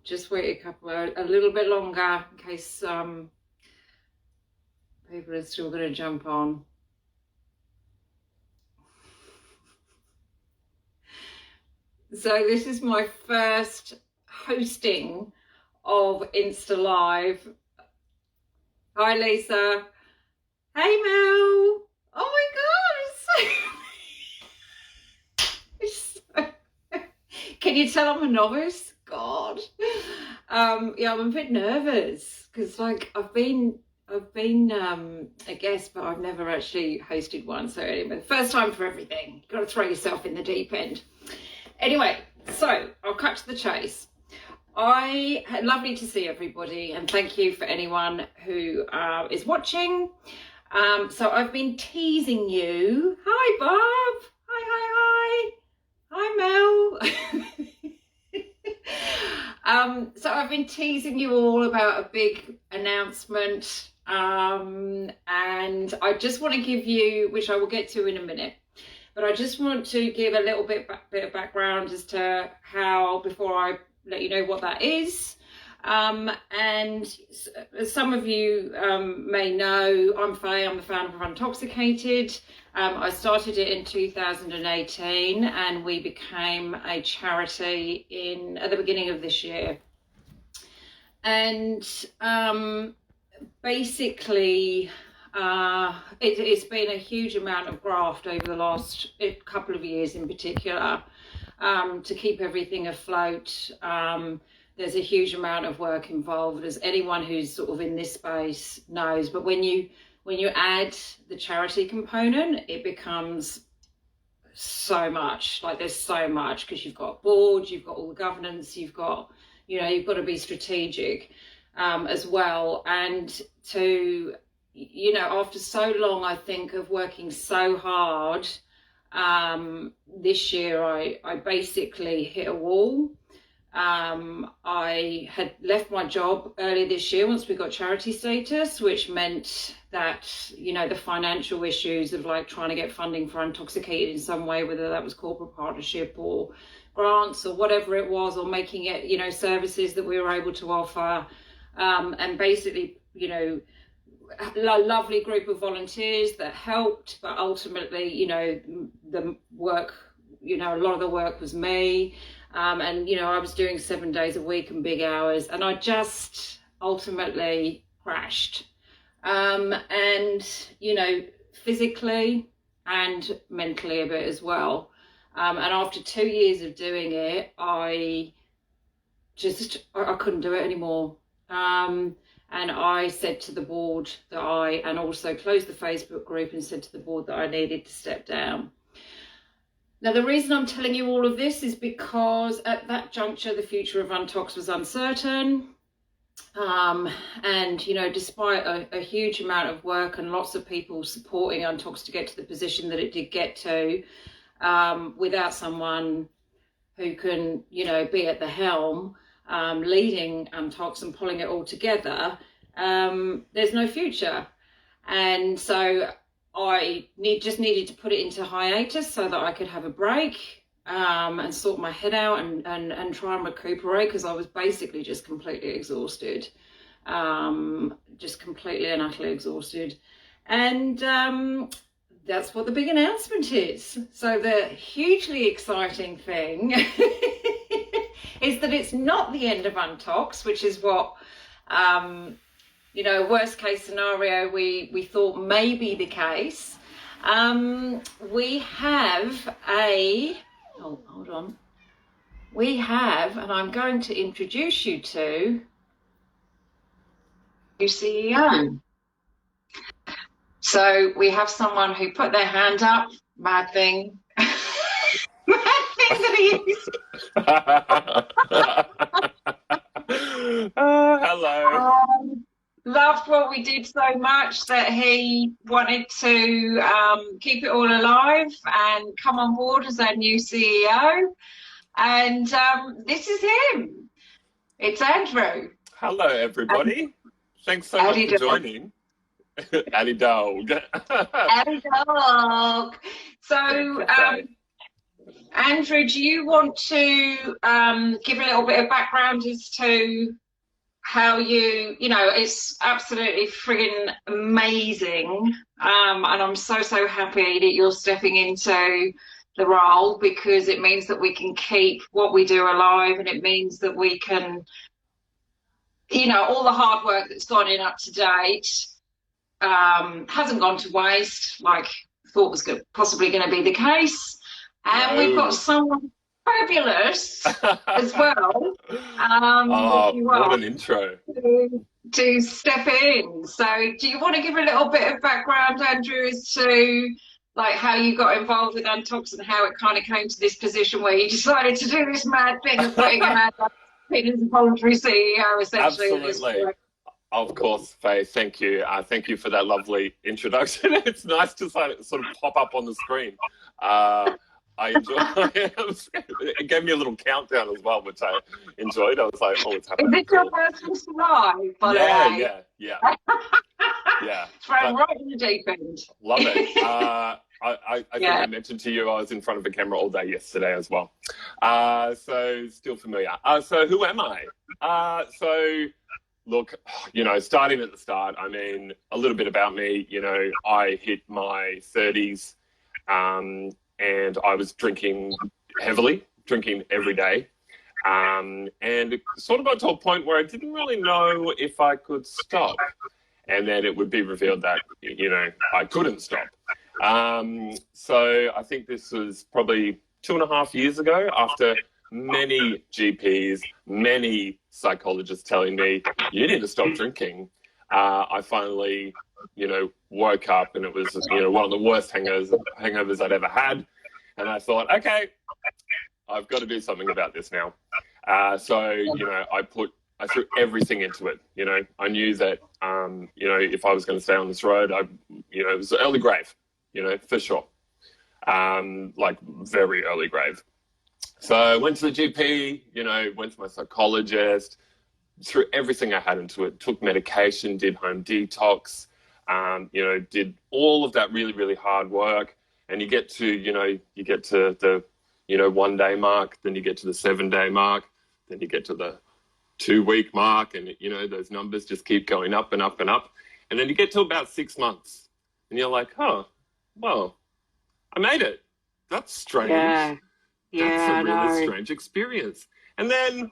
just wait a little bit longer in case people are still going to jump on. So this is my first hosting of Insta Live. Hi, Lisa. Hey, Mel. Oh my God, it's so... Can you tell I'm a novice? God. Yeah, I'm a bit nervous because, like, I've been a guest, but I've never actually hosted one. So anyway, first time for everything. You've got to throw yourself in the deep end. Anyway, so I'll cut to the chase. Lovely to see everybody, and thank you for anyone who is watching. So I've been teasing you. Hi, Bob. Hi. Hi, Mel. So I've been teasing you all about a big announcement, and I just want to give you, which I will get to in a minute, but I just want to give a little bit of background as to how, before I let you know what that is. And as some of you may know, I'm Faye, I'm the founder of Untoxicated. I started it in 2018 and we became a charity at the beginning of this year. And basically, it's been a huge amount of graft over the last couple of years in particular, to keep everything afloat. There's a huge amount of work involved, as anyone who's sort of in this space knows. But when you add the charity component, it becomes so much. Like, there's so much, because you've got boards, you've got all the governance, you've got to be strategic as well. And to, after so long, I think, of working so hard, this year I basically hit a wall. I had left my job earlier this year once we got charity status, which meant that, the financial issues of, like, trying to get funding for Untoxicated in some way, whether that was corporate partnership or grants or whatever it was, or making it, services that we were able to offer, and basically, a lovely group of volunteers that helped, but ultimately, the work, a lot of the work was me. And, I was doing 7 days a week and big hours, and I just ultimately crashed. And, physically and mentally a bit as well. And after 2 years of doing it, I couldn't do it anymore. And I said to the board and also closed the Facebook group and said to the board that I needed to step down. Now, the reason I'm telling you all of this is because at that juncture, the future of Untox was uncertain. And, despite a huge amount of work and lots of people supporting Untox to get to the position that it did get to, without someone who can, be at the helm, leading Untox and pulling it all together, there's no future. And so I just needed to put it into hiatus so that I could have a break, and sort my head out and try and recuperate, because I was basically just completely exhausted, just completely and utterly exhausted. And that's what the big announcement is. So the hugely exciting thing is that it's not the end of Untox, which is what, worst case scenario, we thought may be the case. We have hold on. We have, and I'm going to introduce you to new CEO. So we have someone who put their hand up. Mad thing. Mad thing that he is. Hello. Loved what we did so much that he wanted to keep it all alive and come on board as our new CEO. And this is him. It's Andrew. Hello, everybody. Thanks so much for joining. Addie dog. Addie dog. So Andrew, do you want to give a little bit of background as to how you know, it's absolutely frigging amazing. And I'm so, so happy that you're stepping into the role, because it means that we can keep what we do alive, and it means that we can, you know, all the hard work that's gone in up to date hasn't gone to waste, like I thought was possibly going to be the case. And we've got No. someone fabulous as well. Oh, You what are an intro. to step in. So, do you want to give a little bit of background, Andrew, as to like how you got involved with Untox and how it kind of came to this position where you decided to do this mad thing of putting your hand up, being as a voluntary CEO, essentially, at this Absolutely. point? Of course, Faye. Thank you. Thank you for that lovely introduction. It's nice to sort of pop up on the screen. I enjoy. It gave me a little countdown as well, which I enjoyed. I was like, "Oh, it's Is happening." it your Cool. first Insta Live, by the Yeah, way? yeah. Thrown But right in the deep end. love it. I think Yeah. I mentioned to you I was in front of a camera all day yesterday as well. So still familiar. So who am I? So look, you know, starting at the start, I mean, a little bit about me. You know, I hit my 30s, and I was drinking heavily, drinking every day. And it sort of got to a point where I didn't really know if I could stop. And then it would be revealed that, you know, I couldn't stop. So I think this was probably 2.5 years ago, after many GPs, many psychologists telling me, you need to stop drinking. I finally, you know, woke up, and it was, you know, one of the worst hangovers I'd ever had. And I thought, okay, I've got to do something about this now. So, you know, I threw everything into it. You know, I knew that, you know, if I was going to stay on this road, you know, it was early grave, you know, for sure. Like very early grave. So I went to the GP, you know, went to my psychologist, threw everything I had into it, took medication, did home detox, you know, did all of that really, really hard work. And you get to the, you know, 1 day mark, then you get to the 7 day mark, then you get to the 2 week mark, and, you know, those numbers just keep going up and up and up. And then you get to about 6 months, and you're like, oh, well, I made it. That's strange. Yeah. That's a really strange experience. And then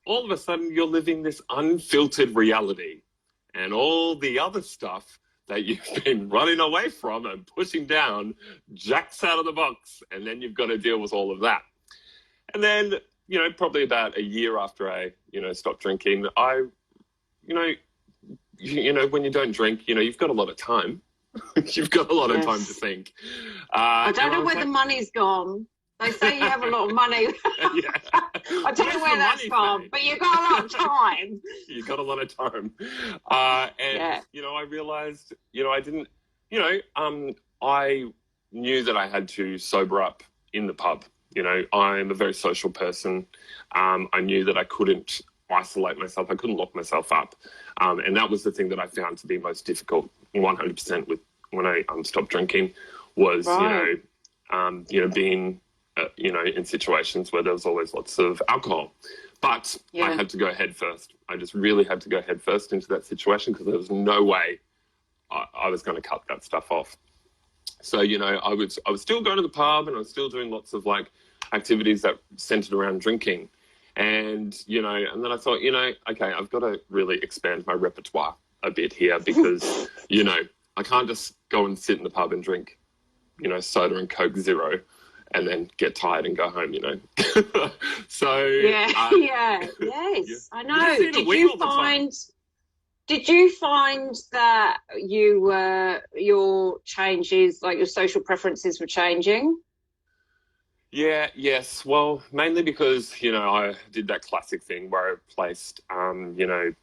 all of a sudden you're living this unfiltered reality, and all the other stuff that you've been running away from and pushing down jacks out of the box, and then you've got to deal with all of that. And then, you know, probably about a year after I, you know, stopped drinking, you know, when you don't drink, you know, you've got a lot of time. You've got a lot of time to think. I don't know where the money's gone. They say you have a lot of money. I don't know where that's gone, but you've got a lot of time. You've got a lot of time. And, you know, I realized, you know, I didn't, you know, I knew that I had to sober up in the pub. You know, I'm a very social person. I knew that I couldn't isolate myself. I couldn't lock myself up. And that was the thing that I found to be most difficult 100% with when I stopped drinking was, you know, being, you know, in situations where there was always lots of alcohol. But I had to go head first. I just really had to go head first into that situation, because there was no way I was going to cut that stuff off. So, you know, I was still going to the pub, and I was still doing lots of like activities that centered around drinking. And, you know, and then I thought, you know, okay, I've got to really expand my repertoire a bit here, because, you know, I can't just go and sit in the pub and drink, you know, soda and Coke Zero and then get tired and go home, you know. So yes, I know. Did you find that your changes, like your social preferences, were changing? Yes. Well, mainly because, you know, I did that classic thing where I placed, you know,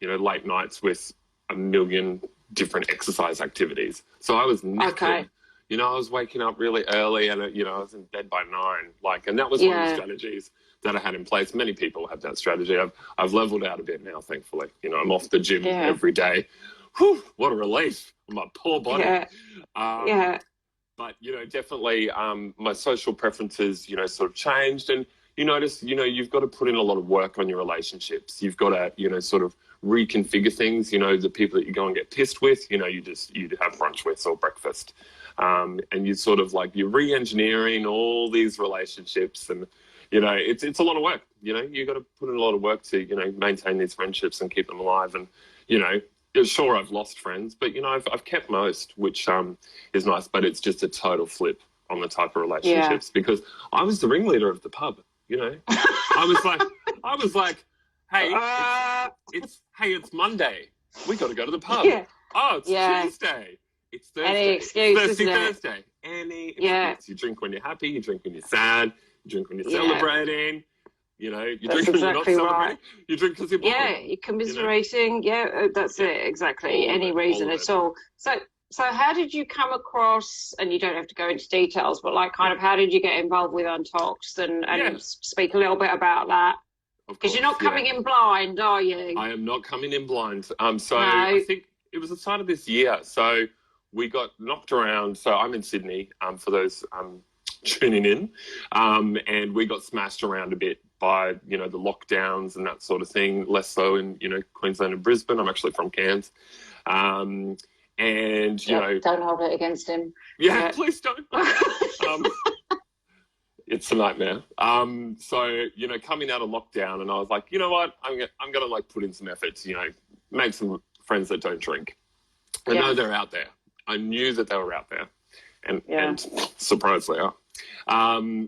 late nights with a million different exercise activities. So I was knackered. Okay. You know, I was waking up really early, and, you know, I was in bed by 9. Like, and that was one of the strategies that I had in place. Many people have that strategy. I've leveled out a bit now, thankfully. You know, I'm off the gym every day. Whew, what a relief on my poor body. But, definitely my social preferences, sort of changed. And you notice, you've got to put in a lot of work on your relationships. You've got to, sort of reconfigure things, the people that you go and get pissed with, you have brunch with or breakfast. And you sort of like, you're re-engineering all these relationships, and, it's a lot of work. You've got to put in a lot of work to, maintain these friendships and keep them alive. And, sure, I've lost friends, but, I've kept most, which is nice, but it's just a total flip on the type of relationships because I was the ringleader of the pub, I was like, hey, it's Monday. We got to go to the pub. Yeah. Oh, it's Tuesday. It's Thursday. Any excuse, Thursday, isn't Thursday. Any excuse. You drink when you're happy. You drink when you're sad. You drink when you're celebrating. You drink when you're not celebrating. You drink because you're bored. Yeah, you're commiserating. Yeah, that's it. Exactly. Any reason at all. So how did you come across, and you don't have to go into details, but like kind of how did you get involved with Untox and speak a little bit about that? Because you're not coming in blind, are you? I am not coming in blind. I think it was the start of this year. So we got knocked around. So I'm in Sydney, for those tuning in, and we got smashed around a bit by, the lockdowns and that sort of thing, less so in, Queensland and Brisbane. I'm actually from Cairns. And, don't hold it against him. Yeah, please don't. It's a nightmare. So, coming out of lockdown, and I was like, you know what, I'm going to like put in some effort to, make some friends that don't drink. I know they're out there. I knew that they were out there, and surprised they are.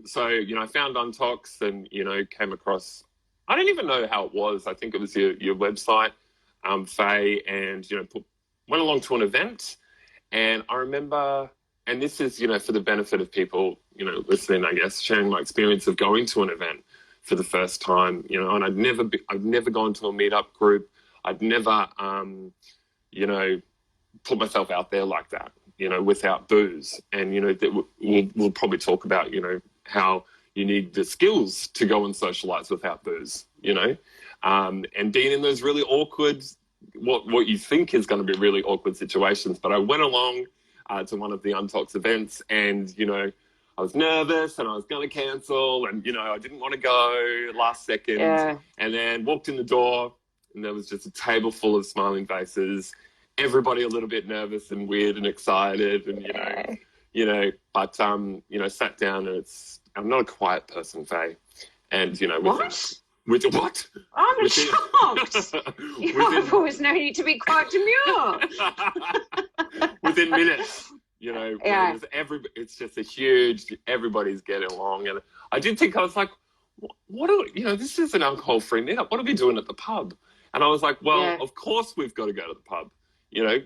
So, I found Untox and, came across, I don't even know how it was. I think it was your website, Faye, and, went along to an event. And I remember, and this is, for the benefit of people, listening, I guess, sharing my experience of going to an event for the first time, and I'd never gone to a meetup group. I'd never, put myself out there like that, without booze. And, we'll probably talk about, how you need the skills to go and socialize without booze, and being in those really awkward, what you think is going to be really awkward situations. But I went along to one of the Untox events, and, I was nervous and I was going to cancel, and, I didn't want to go last second. Yeah. And then walked in the door, and there was just a table full of smiling faces, everybody a little bit nervous and weird and excited, and, but, sat down, and I'm not a quiet person, Faye. And, what? I'm shocked. I've always known you to be quite demure. Within minutes, it's just a huge, everybody's getting along. And I did think, I was like, what do this is an alcohol-free meetup. What are we doing at the pub? And I was like, well, of course we've got to go to the pub.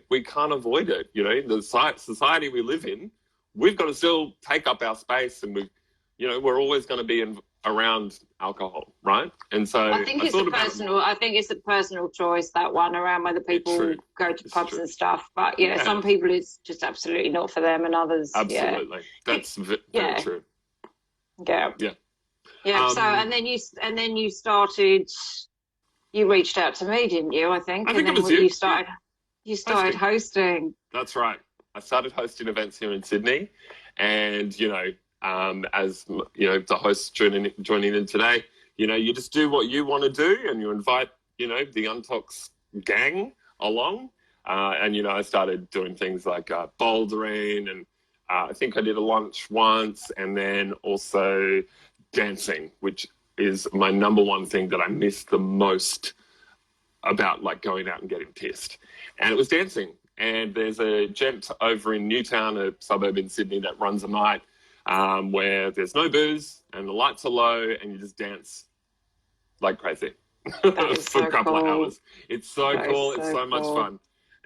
We can't avoid it. The society we live in, we've got to still take up our space, and we're always going to be around alcohol, right? And so I think it's a personal choice, that one, around whether people go to pubs and stuff. But some people it's just absolutely not for them, and others absolutely. That's very true. Yeah. So and then you started. You reached out to me, didn't you? I think it was you. You started hosting. That's right. I started hosting events here in Sydney, and as the host joining in today, you just do what you want to do, and you invite the Untox gang along, and I started doing things like bouldering, and I think I did a lunch once, and then also dancing, which is my number one thing that I miss the most about like going out and getting pissed, and it was dancing. And there's a gent over in Newtown, a suburb in Sydney, that runs a night where there's no booze and the lights are low, and you just dance like crazy for a couple of hours. It's so cool. It's so much fun.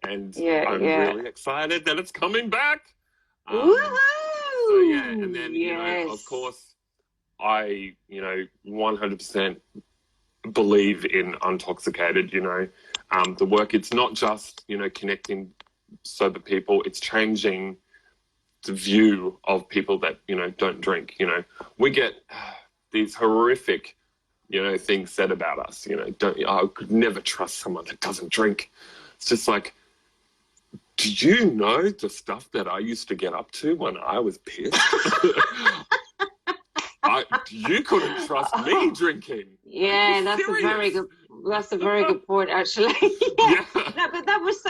And I'm really excited that it's coming back. Woohoo! So and then, of course, I, 100% believe in Untoxicated, the work. It's not just, connecting sober people. It's changing the view of people that, don't drink. We get these horrific, things said about us. I could never trust someone that doesn't drink. It's just like, do you know the stuff that I used to get up to when I was pissed? You couldn't trust me drinking. Yeah, that's a very good point, actually. Yeah. No, but that's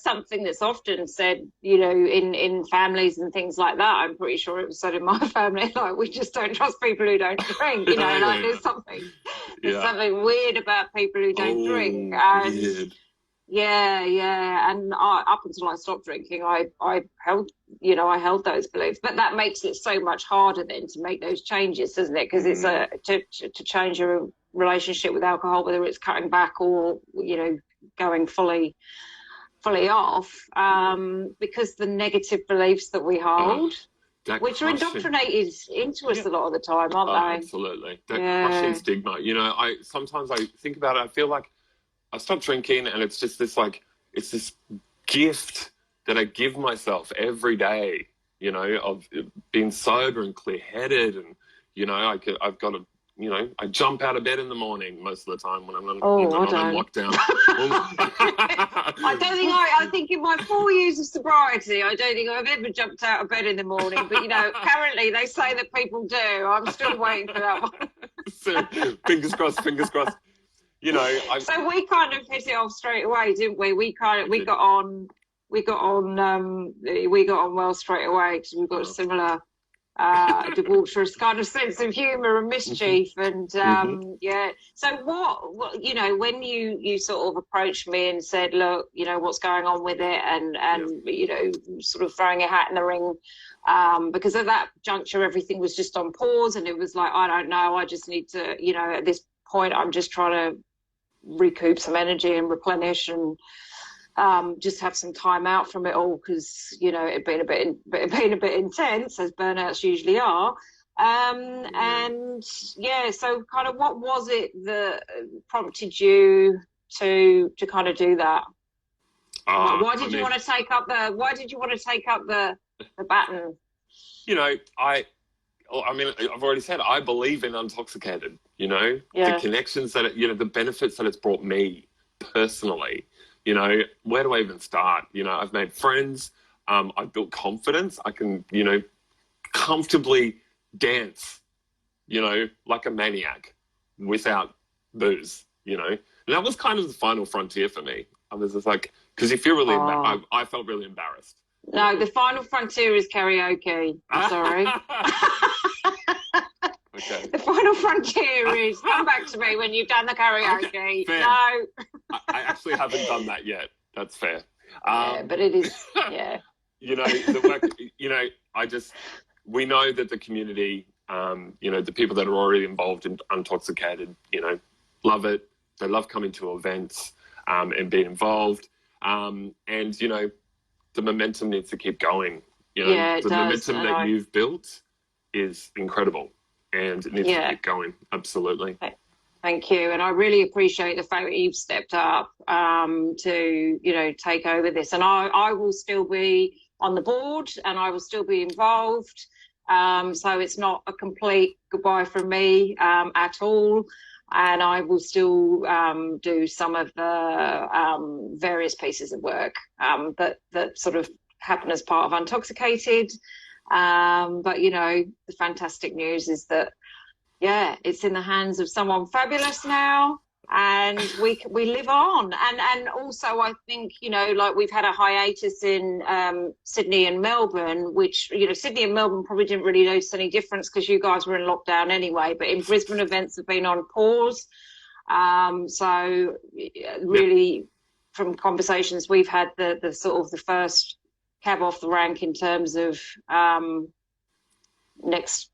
something that's often said, you know, in families and things like that. I'm pretty sure it was said in my family, like, we just don't trust people who don't drink, you know, like there's something weird about people who don't drink. And weird. Yeah, and up until I stopped drinking, I held those beliefs. But that makes it so much harder then to make those changes, doesn't it? Because it's to change your relationship with alcohol, whether it's cutting back or, you know, going fully off, because the negative beliefs that we hold, which are indoctrinated into us a lot of the time, aren't they? Absolutely. That crushing stigma. You know, sometimes I think about it, I feel like I stopped drinking, and it's just this, like, it's this gift that I give myself every day, you know, of being sober and clear-headed, and, you know, I've got to, you know, I jump out of bed in the morning most of the time when I'm on lockdown. I think in my 4 years of sobriety, I don't think I've ever jumped out of bed in the morning. But, you know, apparently they say that people do. I'm still waiting for that one. So, fingers crossed. You know, so we kind of hit it off straight away, didn't we? We got on well straight away because we've got a similar debaucherous kind of sense of humour and mischief, and So what you know, when you sort of approached me and said, look, you know, what's going on with it, and you know, sort of throwing a hat in the ring, because at that juncture everything was just on pause, and it was like, I don't know, I just need to, you know, at this point I'm just trying to recoup some energy and replenish, and just have some time out from it all, because, you know, it'd been a bit intense, as burnouts usually are. And so kind of what was it that prompted you to kind of do that? Why did you want to take up the baton? You know, I mean, I've already said, I believe in Untoxicated, you know, the connections that you know, the benefits that it's brought me personally. You know, where do I even start? You know, I've made friends. I've built confidence. I can, you know, comfortably dance, you know, like a maniac without booze, you know. And that was kind of the final frontier for me. I was just like, because you feel really, I felt really embarrassed. No, the final frontier is karaoke. I'm sorry. Okay. The final frontier is come back to me when you've done the karaoke. Okay, fair. No. I actually haven't done that yet. That's fair. But it is, You know, the work, you know, we know that the community, you know, the people that are already involved in Untoxicated, you know, love it. They love coming to events and being involved. And, you know, the momentum needs to keep going. You know, the momentum that you've built is incredible, and it needs to keep going. Absolutely. Thank you. And I really appreciate the fact that you've stepped up to, you know, take over this. And I will still be on the board, and I will still be involved. So it's not a complete goodbye from me at all. And I will still do some of the various pieces of work that sort of happen as part of Untoxicated. But, you know, the fantastic news is that, it's in the hands of someone fabulous now, and we live on. And also, I think, you know, like we've had a hiatus in Sydney and Melbourne, which, you know, Sydney and Melbourne probably didn't really notice any difference because you guys were in lockdown anyway. But in Brisbane, events have been on pause. So really, from conversations we've had, the sort of the first cab off the rank in terms of next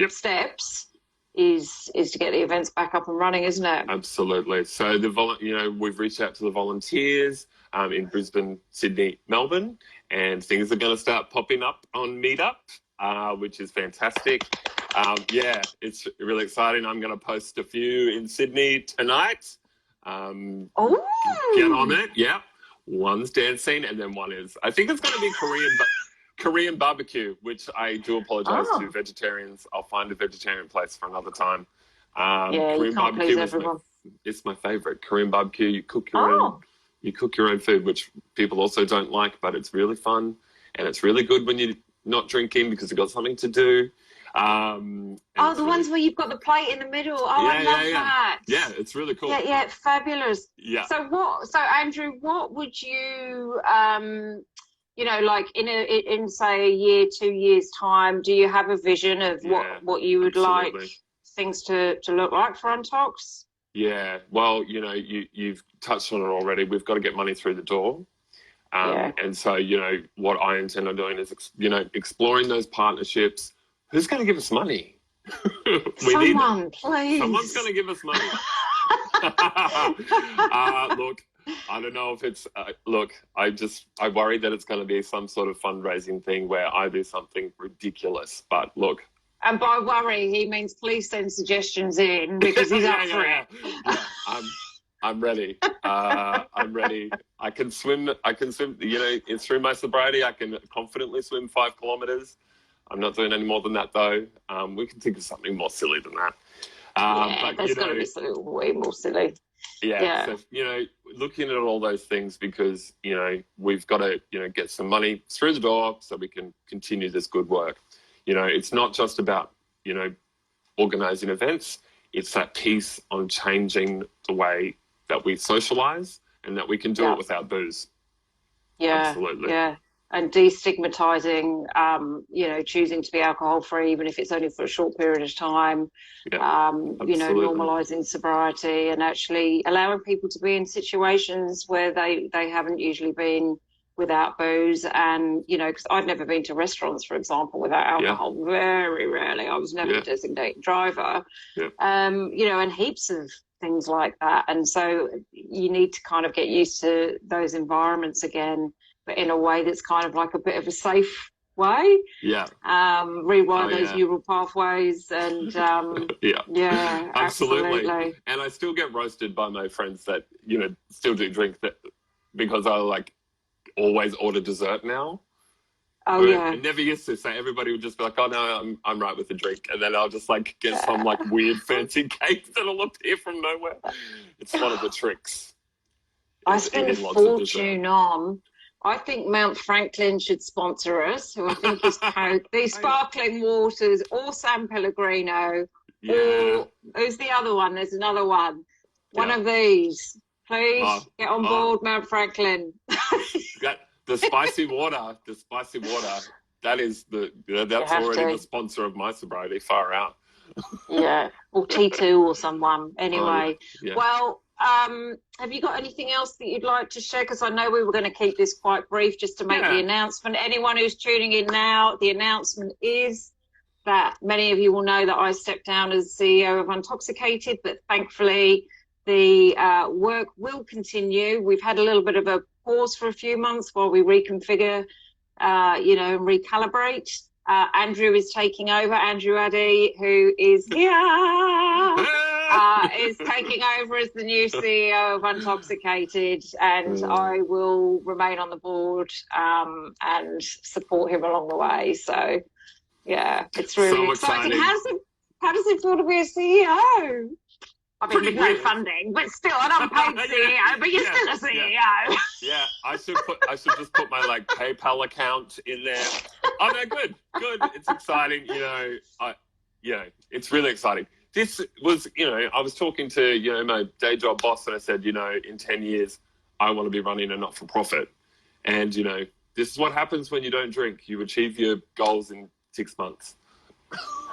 steps is to get the events back up and running, isn't it? Absolutely. So you know, we've reached out to the volunteers in Brisbane, Sydney, Melbourne, and things are going to start popping up on Meetup, which is fantastic. It's really exciting. I'm going to post a few in Sydney tonight. Get on it. Yeah. One's dancing, and then one is, I think it's going to be Korean barbecue, which I do apologise to vegetarians. I'll find a vegetarian place for another time. Korean you can't please everyone. It's my favourite. Korean barbecue, you cook your own, You cook your own food, which people also don't like, but it's really fun. And it's really good when you're not drinking because you've got something to do. The ones where you've got the plate in the middle. Oh, I love that. Yeah, it's really cool. Yeah, fabulous. Yeah. So Andrew, what would you, like in say a year, 2 years time, do you have a vision of what you would like things to look like for Untox? Yeah, well, you've touched on it already. We've got to get money through the door. And so, what I intend on doing is, exploring those partnerships. Who's going to give us money? Someone, please. Someone's going to give us money. Look, I don't know if it's, I worry that it's going to be some sort of fundraising thing where I do something ridiculous. But look. And by worry, he means please send suggestions in because he's up for it. Yeah. I'm ready. I'm ready. I can swim. It's through my sobriety. I can confidently swim 5 kilometers. I'm not doing any more than that, though. We can think of something more silly than that. That's got to be something way more silly. Yeah. So, looking at all those things because, we've got to, get some money through the door so we can continue this good work. It's not just about, organising events. It's that piece on changing the way that we socialise and that we can do it without booze. Yeah, absolutely. Yeah, and destigmatising, choosing to be alcohol-free, even if it's only for a short period of time. Yeah, normalising sobriety and actually allowing people to be in situations where they haven't usually been without booze. And, because I've never been to restaurants, for example, without alcohol, very rarely. I was never a designated driver, and heaps of things like that. And so you need to kind of get used to those environments again, but in a way that's kind of like a bit of a safe way. Yeah. Rewire those neural pathways and absolutely. And I still get roasted by my friends that, still do drink that because I always order dessert now. Oh, yeah. I never used to. So everybody would just be like, oh, no, I'm right with the drink. And then I'll just get some weird fancy cake that'll appear from nowhere. It's one of the tricks. I spend a fortune on. I think Mount Franklin should sponsor us, who I think is Coke, these sparkling waters, or San Pellegrino, or who's the other one? There's another one. One of these. Please get on board, Mount Franklin. The spicy water, that's already the sponsor of my sobriety, far out. Yeah, or T2 or someone. Anyway, well, have you got anything else that you'd like to share? Because I know we were going to keep this quite brief just to make the announcement. Anyone who's tuning in now, the announcement is that many of you will know that I stepped down as CEO of Untoxicated, but thankfully the work will continue. We've had a little bit of a pause for a few months while we reconfigure, and recalibrate. Andrew is taking over. Andrew Addie, who is here, is taking over as the new CEO of Untoxicated, and I will remain on the board and support him along the way. So, it's really exciting. How does it feel to be a CEO? I mean, with no funding, but still an unpaid CEO, but you're still a CEO. Yeah, I should just put my PayPal account in there. Oh no, good. It's exciting, it's really exciting. This was, I was talking to, my day job boss, and I said, in 10 years, I want to be running a not-for-profit. And, this is what happens when you don't drink. You achieve your goals in 6 months.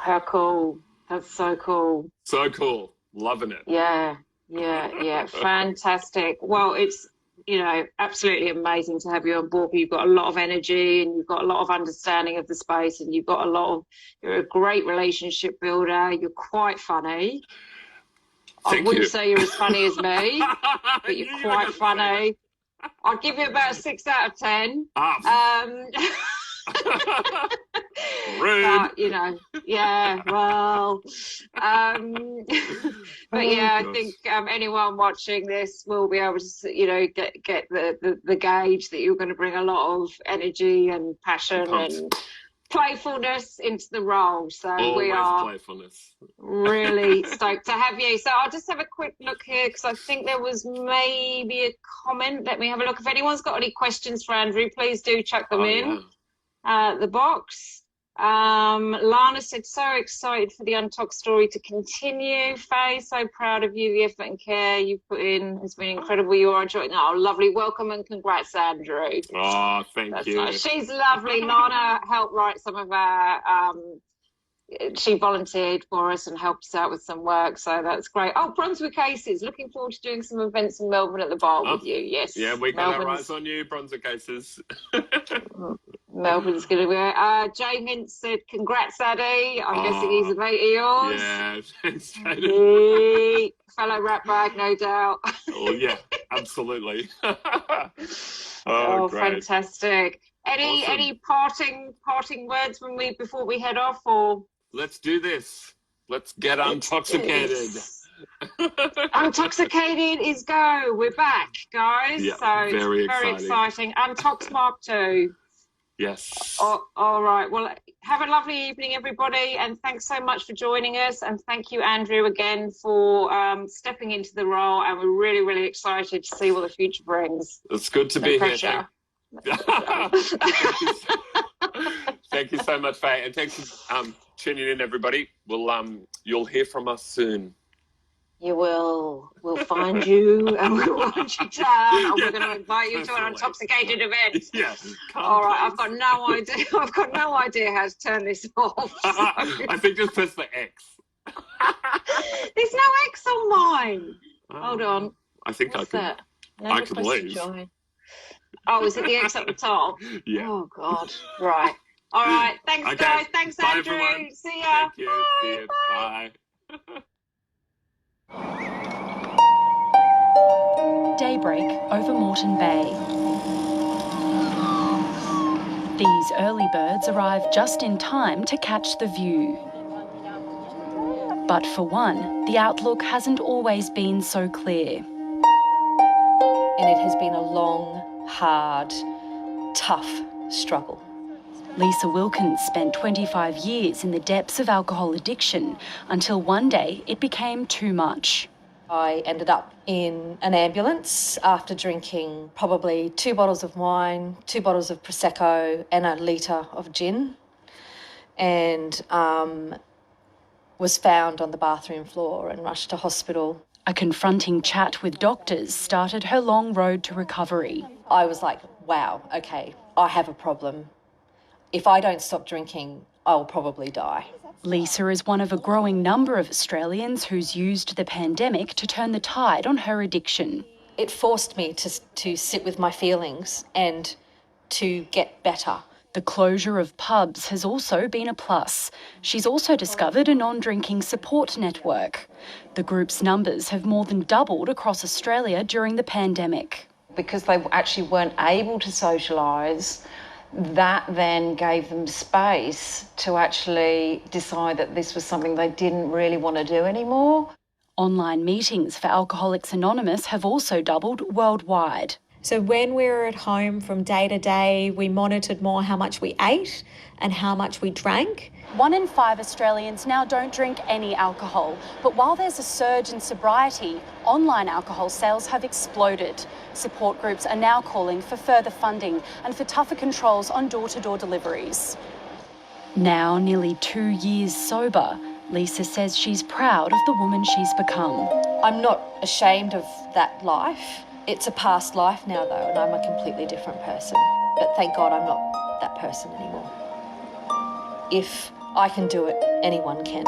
How cool. That's so cool. So cool. Loving it. Yeah. Fantastic. Well, it's, absolutely amazing to have you on board. You've got a lot of energy and you've got a lot of understanding of the space, and you've got you're a great relationship builder. You're quite funny. I wouldn't say you're as funny as me, but you're quite funny. I'd give you about a 6 out of 10. Rude. But, but I think anyone watching this will be able to, get the gauge that you're going to bring a lot of energy and passion and playfulness into the role. So we Always are playfulness. really stoked to have you. So I'll just have a quick look here because I think there was maybe a comment. Let me have a look. If anyone's got any questions for Andrew, please do chuck them in the box. Lana said, so excited for the Untox story to continue. Faye, so proud of you. The effort and care you put in has been incredible. You are enjoying it. Oh, lovely. Welcome and congrats, Andrew. Oh, thank you. Nice. She's lovely. Lana helped write some of our she volunteered for us and helped us out with some work, so that's great. Oh, Brunswick Aces, looking forward to doing some events in Melbourne at the bar with you. Yes, yeah, we got our eyes on you, Brunswick Aces. Melbourne's going to be Jay Mintz said congrats, Addie. I'm guessing he's a mate of yours. Yeah, thanks, Jaden. Fellow rat bag, no doubt. Oh yeah, absolutely. Oh, great. Fantastic. Any parting words before we head off, or let's do this. Let's get intoxicated. Intoxicated is go. We're back, guys. Yeah, so very exciting. Untox Mark 2. Yes. Oh, all right. Well, have a lovely evening, everybody, and thanks so much for joining us. And thank you, Andrew, again for stepping into the role. And we're really, really excited to see what the future brings. It's good to be here. Thank you so much, Faye, and thanks for tuning in, everybody. You'll hear from us soon. You will. We'll find you and we'll want you down. And we're going to invite you to an intoxicated event. Yeah. All right. I've got no idea. I've got no idea how to turn this off. So. I think just press the X. There's no X on mine. Hold on. I think What's I that? can. I can leave. Oh, is it the X at the top? Yeah. Oh God. Right. All right. Thanks, okay. guys. Thanks, Bye, Andrew. Everyone. See ya. Thank you. Bye. See you. Bye. Daybreak over Moreton Bay. These early birds arrive just in time to catch the view. But for one, the outlook hasn't always been so clear. And it has been a long, hard, tough struggle. Lisa Wilkins spent 25 years in the depths of alcohol addiction until one day it became too much. I ended up in an ambulance after drinking probably 2 bottles of wine, 2 bottles of Prosecco and a litre of gin, and was found on the bathroom floor and rushed to hospital. A confronting chat with doctors started her long road to recovery. I was like, wow, okay, I have a problem. If I don't stop drinking, I'll probably die. Lisa is one of a growing number of Australians who's used the pandemic to turn the tide on her addiction. It forced me to sit with my feelings and to get better. The closure of pubs has also been a plus. She's also discovered a non-drinking support network. The group's numbers have more than doubled across Australia during the pandemic. Because they actually weren't able to socialise, that then gave them space to actually decide that this was something they didn't really want to do anymore. Online meetings for Alcoholics Anonymous have also doubled worldwide. So when we were at home from day to day, we monitored more how much we ate and how much we drank. 1 in 5 Australians now don't drink any alcohol. But while there's a surge in sobriety, online alcohol sales have exploded. Support groups are now calling for further funding and for tougher controls on door-to-door deliveries. Now nearly 2 years sober, Lisa says she's proud of the woman she's become. I'm not ashamed of that life. It's a past life now, though, and I'm a completely different person. But thank God I'm not that person anymore. If I can do it, anyone can.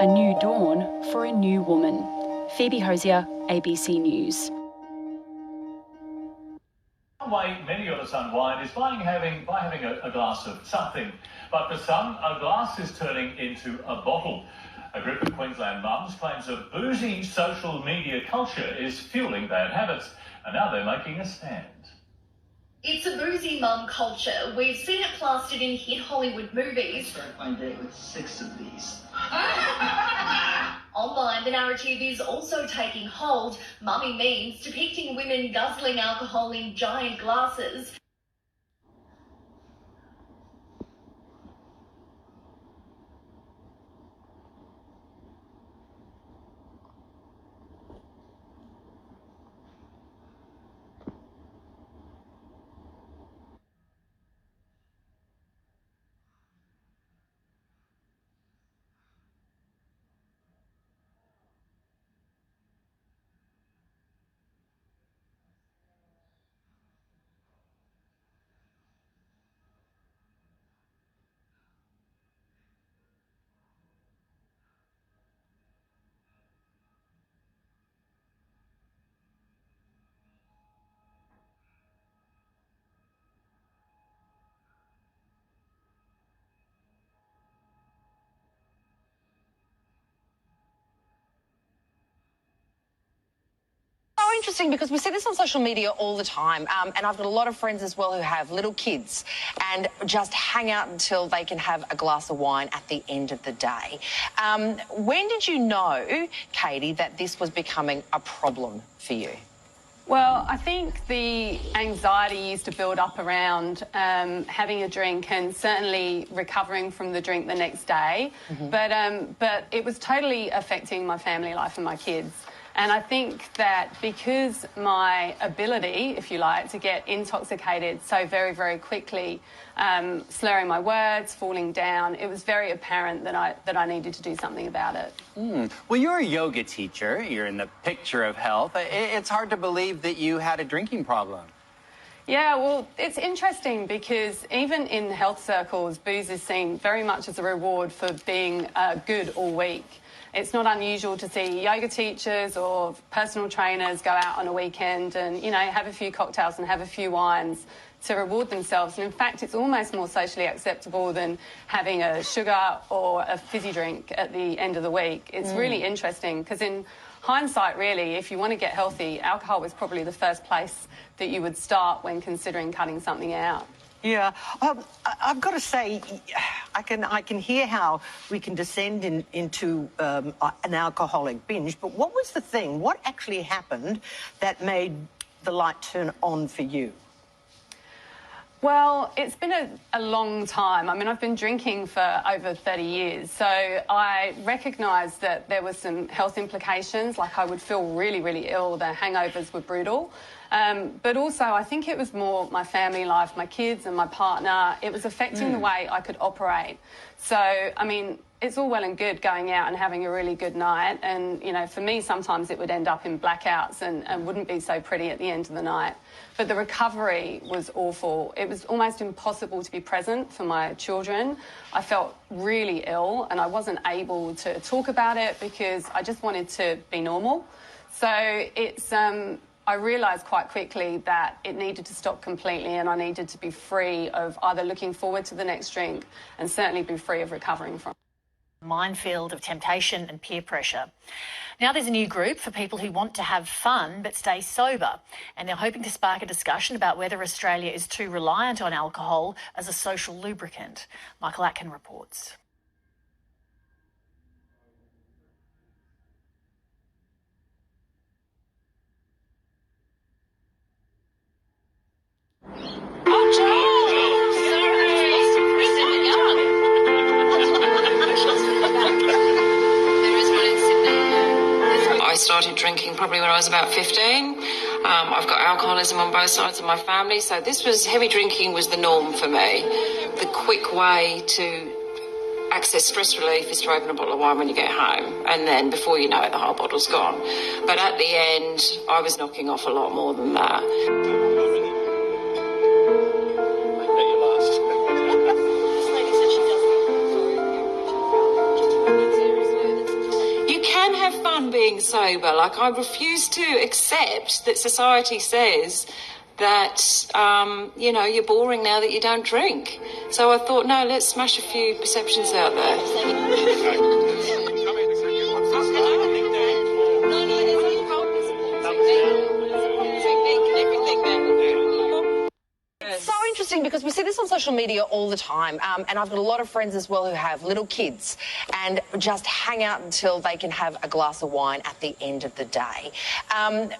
A new dawn for a new woman. Phoebe Hosier, ABC News. One way many of us unwind is by having a glass of something. But for some, a glass is turning into a bottle. A group of Queensland mums claims a boozy social media culture is fueling bad habits, and now they're making a stand. It's a boozy mum culture. We've seen it plastered in hit Hollywood movies. I start my day with 6 of these. Online, the narrative is also taking hold. Mummy memes depicting women guzzling alcohol in giant glasses. interesting because we see this on social media all the time, and I've got a lot of friends as well who have little kids and just hang out until they can have a glass of wine at the end of the day. When did you know, Katie, that this was becoming a problem for you? Well, I think the anxiety used to build up around having a drink and certainly recovering from the drink the next day. But it was totally affecting my family life and my kids. And I think that because my ability, if you like, to get intoxicated so very, very quickly, slurring my words, falling down, it was very apparent that I needed to do something about it. Well, you're a yoga teacher. You're in the picture of health. It's hard to believe that you had a drinking problem. Yeah, well, it's interesting because even in health circles, booze is seen very much as a reward for being good all week. It's not unusual to see yoga teachers or personal trainers go out on a weekend and, you know, have a few cocktails and have a few wines to reward themselves. And in fact, it's almost more socially acceptable than having a sugar or a fizzy drink at the end of the week. It's really interesting because in hindsight, really, if you want to get healthy, alcohol was probably the first place that you would start when considering cutting something out. Yeah, I've got to say, I can hear how we can descend into an alcoholic binge, but what was the thing? What actually happened that made the light turn on for you? Well, it's been a long time. I mean, I've been drinking for over 30 years, so I recognised that there were some health implications, like I would feel really, really ill, the hangovers were brutal. But also, I think it was more my family life, my kids and my partner. It was affecting the way I could operate. So, I mean, it's all well and good going out and having a really good night. And, you know, for me, sometimes it would end up in blackouts and wouldn't be so pretty at the end of the night. But the recovery was awful. It was almost impossible to be present for my children. I felt really ill and I wasn't able to talk about it because I just wanted to be normal. So it's... I realised quite quickly that it needed to stop completely and I needed to be free of either looking forward to the next drink and certainly be free of recovering from it. Minefield of temptation and peer pressure. Now there's a new group for people who want to have fun but stay sober, and they're hoping to spark a discussion about whether Australia is too reliant on alcohol as a social lubricant. Michael Atkin reports. I started drinking probably when I was about 15. I've got alcoholism on both sides of my family, so heavy drinking was the norm for me. The quick way to access stress relief is to open a bottle of wine when you get home, and then before you know it, the whole bottle's gone. But at the end, I was knocking off a lot more than that. Have fun being sober. Like, I refuse to accept that society says that you know, you're boring now that you don't drink. So I thought, no, let's smash a few perceptions out there. Because we see this on social media all the time, and I've got a lot of friends as well who have little kids and just hang out until they can have a glass of wine at the end of the day.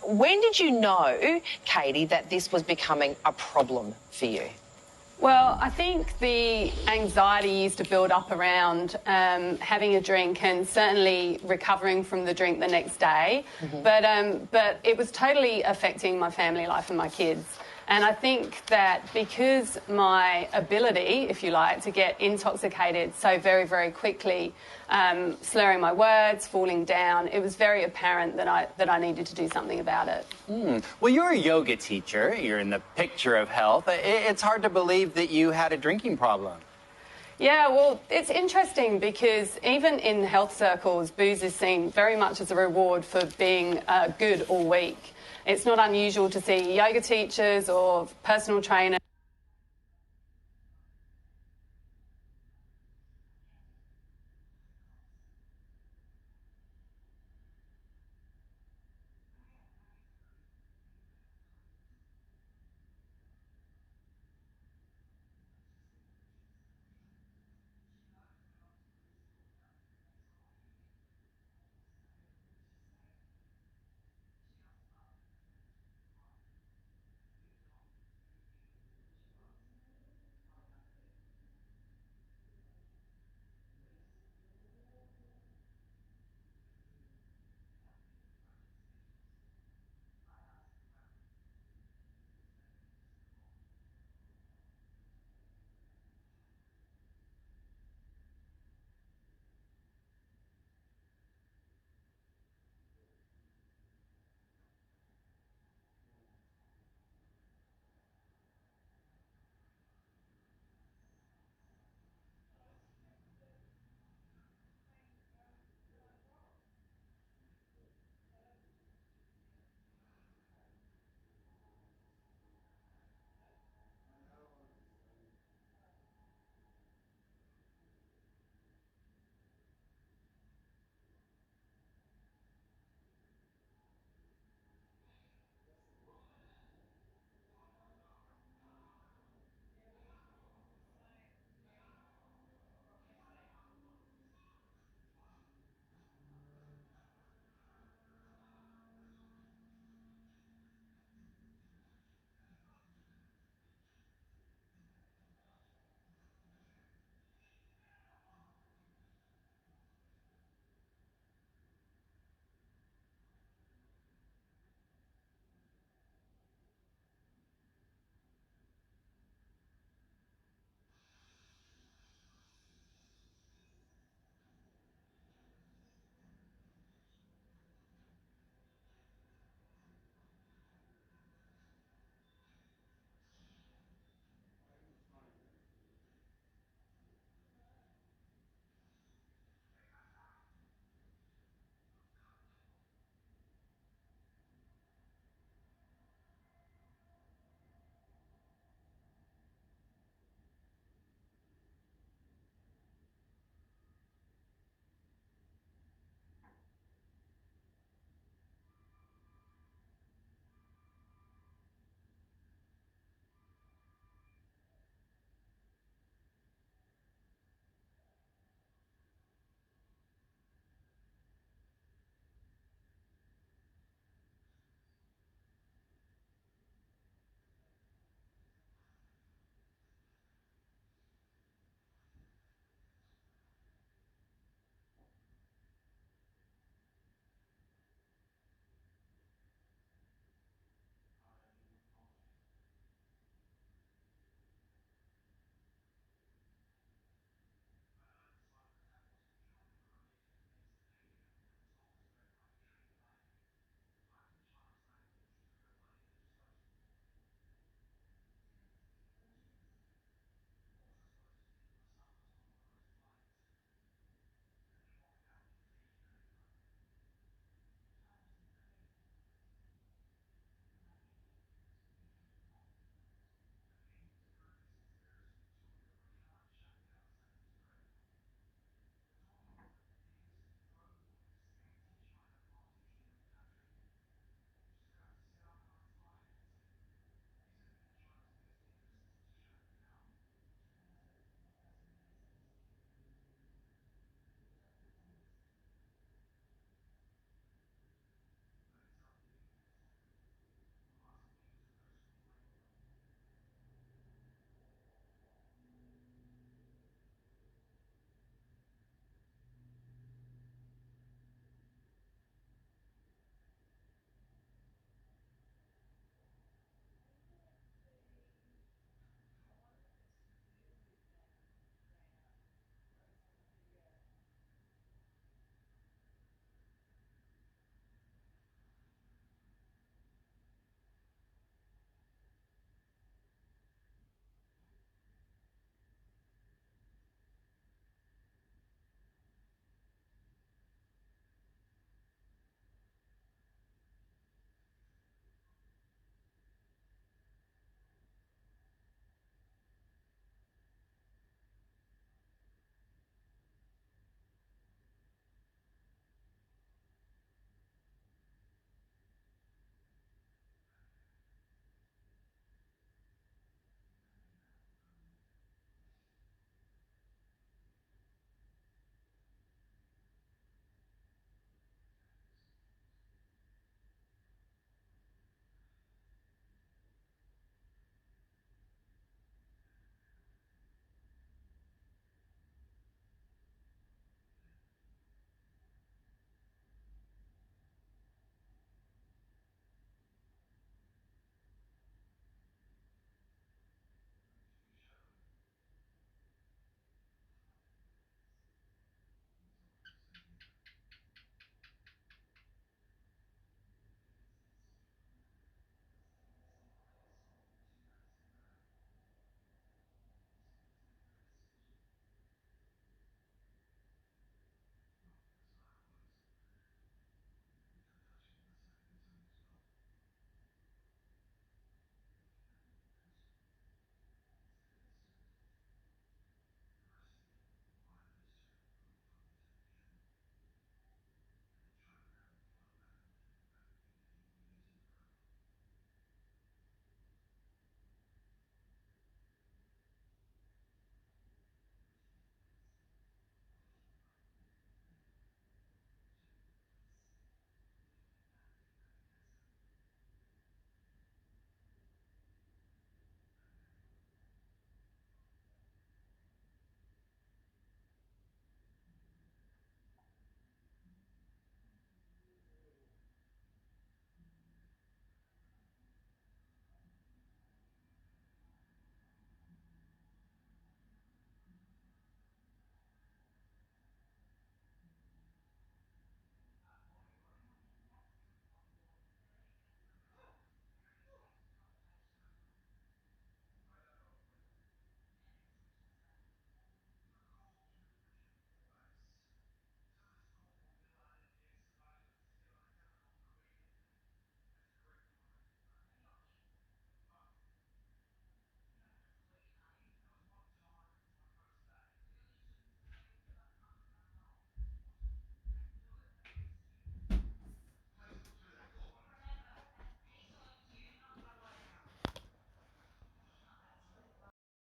When did you know, Katie, that this was becoming a problem for you? Well, I think the anxiety used to build up around having a drink and certainly recovering from the drink the next day. But it was totally affecting my family life and my kids. And I think that because my ability, if you like, to get intoxicated so very, very quickly, slurring my words, falling down, it was very apparent that I needed to do something about it. Well, you're a yoga teacher. You're in the picture of health. It's hard to believe that you had a drinking problem. Yeah, well, it's interesting because even in health circles, booze is seen very much as a reward for being good all week. It's not unusual to see yoga teachers or personal trainers